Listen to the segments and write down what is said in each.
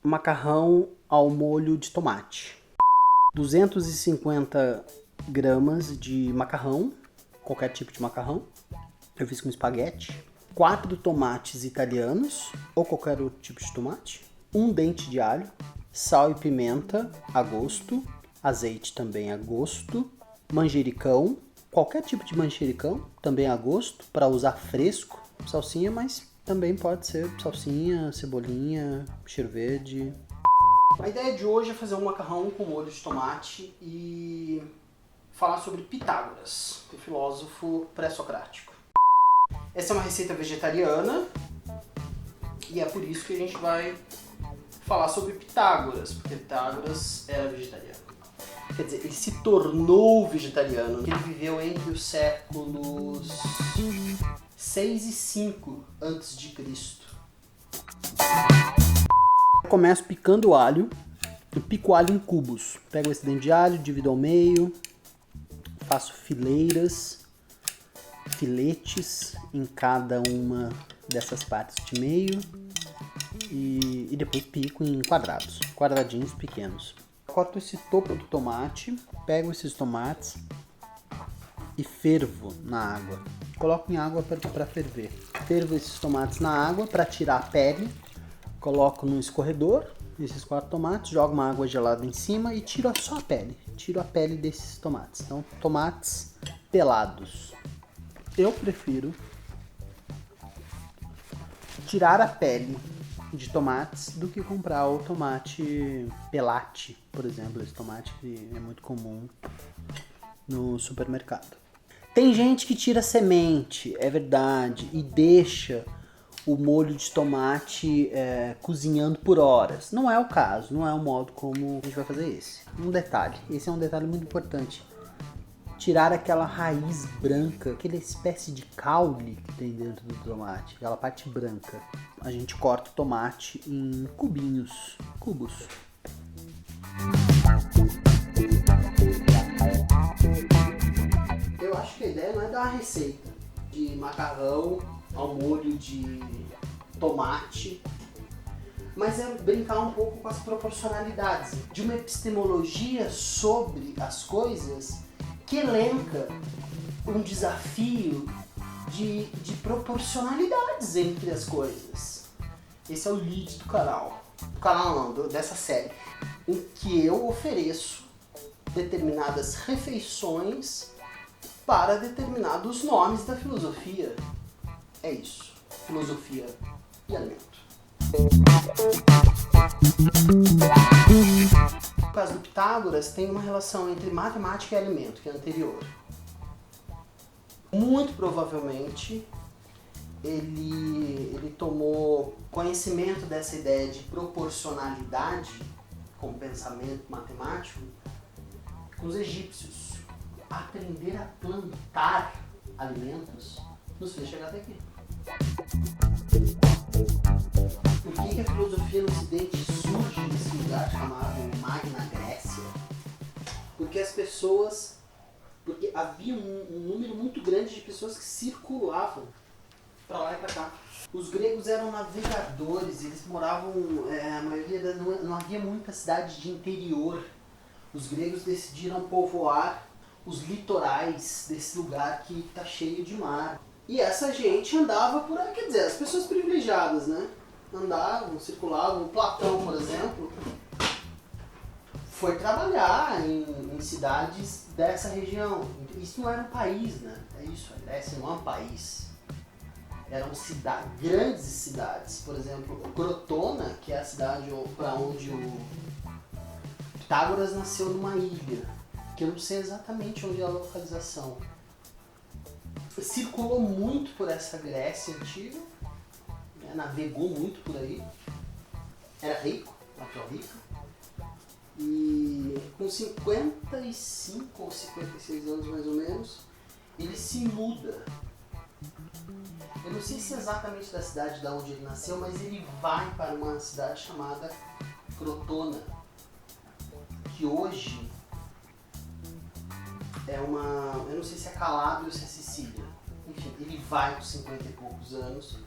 macarrão ao molho de tomate. 250 gramas de macarrão, qualquer tipo de macarrão. Eu fiz com espaguete. 4 tomates italianos, ou qualquer outro tipo de tomate. 1 dente de alho. Sal e pimenta a gosto. Azeite também a gosto. Manjericão, qualquer tipo de manjericão, também a gosto, para usar fresco. Salsinha, mas também pode ser salsinha, cebolinha, cheiro verde. A ideia de hoje é fazer um macarrão com molho de tomate e falar sobre Pitágoras, o filósofo pré-socrático. Essa é uma receita vegetariana e é por isso que a gente vai falar sobre Pitágoras, porque Pitágoras era vegetariano. Quer dizer, ele se tornou vegetariano. Ele viveu entre os séculos 6 e 5 a.C. Eu começo picando o alho. Eu pico o alho em cubos. Pego esse dente de alho, divido ao meio. Faço fileiras, filetes em cada uma dessas partes de meio. E depois pico em quadrados, quadradinhos pequenos. Corto esse topo do tomate, pego esses tomates e fervo na água. Coloco em água para ferver. Fervo esses tomates na água para tirar a pele. Coloco no escorredor esses 4 tomates, jogo uma água gelada em cima e tiro só a pele. Tiro a pele desses tomates. Então, tomates pelados. Eu prefiro tirar a pele de tomates do que comprar o tomate pelate, por exemplo, esse tomate que é muito comum no supermercado. Tem gente que tira semente, é verdade, e deixa o molho de tomate cozinhando por horas. Não é o caso, não é o modo como a gente vai fazer esse. Um detalhe, esse é um detalhe muito importante. Tirar aquela raiz branca, aquela espécie de caule que tem dentro do tomate, aquela parte branca. A gente corta o tomate em cubos. Eu acho que a ideia não é dar uma receita de macarrão ao molho de tomate, mas é brincar um pouco com as proporcionalidades, de uma epistemologia sobre as coisas que elenca um desafio de proporcionalidades entre as coisas. Esse é o lead do canal. Do canal não, dessa série. Em que eu ofereço determinadas refeições para determinados nomes da filosofia. É isso. Filosofia e alimento. No caso do Pitágoras, tem uma relação entre matemática e alimento, que é anterior. Muito provavelmente, ele tomou conhecimento dessa ideia de proporcionalidade como pensamento matemático com os egípcios. Aprender a plantar alimentos nos fez chegar até aqui. Por que a filosofia no Ocidente surge nesse lugar chamado Magna Grécia? Porque havia um número muito grande de pessoas que circulavam para lá e para cá. Os gregos eram navegadores, eles moravam, a maioria não havia muita cidade de interior. Os gregos decidiram povoar os litorais desse lugar que está cheio de mar. E essa gente andava por aí, quer dizer, as pessoas privilegiadas, né? Andavam, circulavam. Platão, por exemplo, foi trabalhar em cidades dessa região. Isso não era um país, né? É isso, a Grécia não é um país. Eram grandes cidades. Por exemplo, Crotona, que é a cidade para onde o Pitágoras nasceu, numa ilha, que eu não sei exatamente onde é a localização. Circulou muito por essa Grécia antiga, né? Navegou muito por aí, era rico, natural rico, e com 55 ou 56 anos mais ou menos, ele se muda. Eu não sei se é exatamente da cidade de onde ele nasceu, mas ele vai para uma cidade chamada Crotona, que hoje é uma... eu não sei se é Calábria ou se é Sicília. Enfim, ele vai com 50 e poucos anos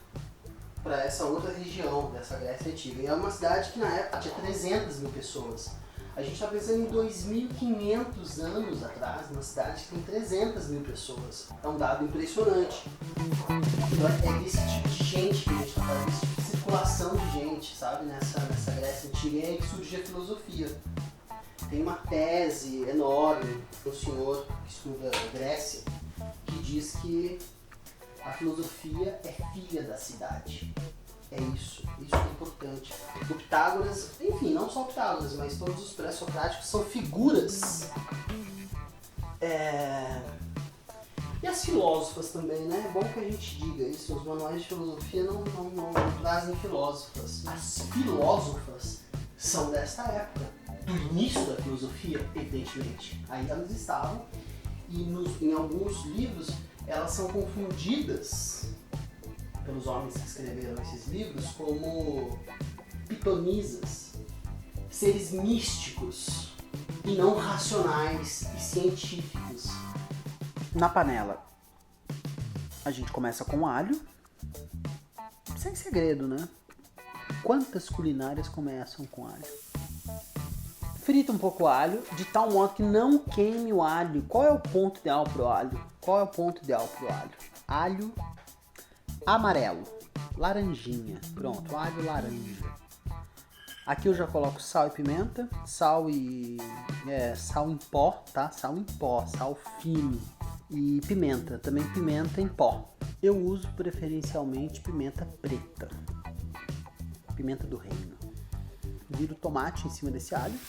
para essa outra região dessa Grécia Antiga. E é uma cidade que na época tinha 300 mil pessoas. A gente está pensando em 2.500 anos atrás, numa cidade que tem 300 mil pessoas. É um dado impressionante. Então é desse tipo de gente que a gente está falando, desse tipo de circulação de gente, sabe, nessa Grécia Antiga. E é aí que surge a filosofia. Tem uma tese enorme do senhor que estuda a Grécia, que diz que a filosofia é filha da cidade. É isso que é importante. O Pitágoras, enfim, não só o Pitágoras, mas todos os pré-socráticos são figuras. E as filósofas também, né? É bom que a gente diga isso, os manuais de filosofia não trazem filósofas. As filósofas são desta época, do início da filosofia, evidentemente. Aí elas estavam, e em alguns livros elas são confundidas pelos homens que escreveram esses livros como pitonisas, seres místicos e não racionais e científicos. Na panela, a gente começa com alho, sem segredo, né? Quantas culinárias começam com alho? Frita um pouco o alho, de tal modo que não queime o alho. Qual é o ponto ideal para o alho? Alho amarelo, laranjinha, pronto, alho laranja. Aqui eu já coloco sal e pimenta, sal em pó, tá? Sal em pó, sal fino. E pimenta, também pimenta em pó. Eu uso preferencialmente pimenta preta, pimenta do reino. Viro o tomate em cima desse alho,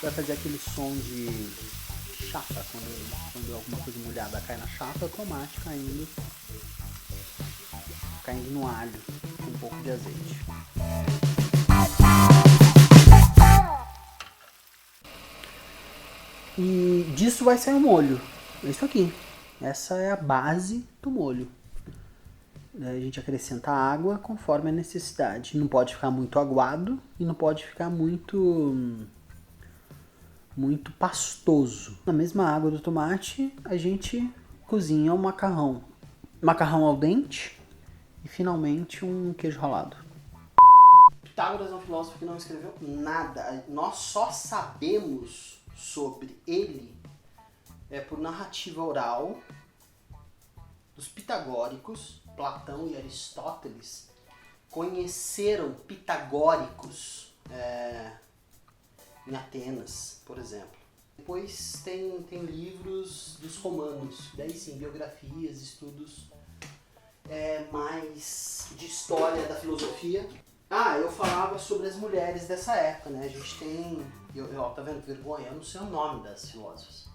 vai fazer aquele som de chapa, quando alguma coisa molhada cai na chapa, o tomate caindo no alho com um pouco de azeite. E disso vai sair o molho. É isso aqui. Essa é a base do molho. A gente acrescenta água conforme a necessidade. Não pode ficar muito aguado e não pode ficar muito pastoso. Na mesma água do tomate, a gente cozinha o macarrão. Macarrão al dente e finalmente um queijo ralado. Pitágoras é um filósofo que não escreveu nada. Nós só sabemos sobre ele por narrativa oral dos pitagóricos. Platão e Aristóteles conheceram pitagóricos em Atenas, por exemplo. Depois tem livros dos romanos, daí sim, biografias, estudos mais de história da filosofia. Eu falava sobre as mulheres dessa época, né? A gente tem... tá vendo que vergonha? Eu não sei o nome das filósofas.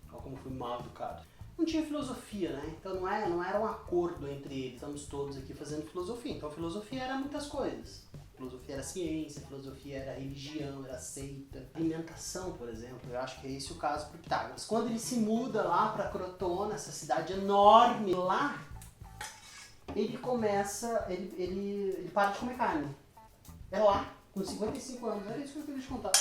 Olha como fui mal educado. Não tinha filosofia, né? Então não era um acordo entre eles. Estamos todos aqui fazendo filosofia. Então filosofia era muitas coisas. Filosofia era ciência, filosofia era religião, era seita. Alimentação, por exemplo, eu acho que é esse o caso para Pitágoras. Quando ele se muda lá para Crotona, essa cidade enorme lá, ele começa, ele para de comer carne. É lá, com 55 anos. Era isso que eu queria te contar.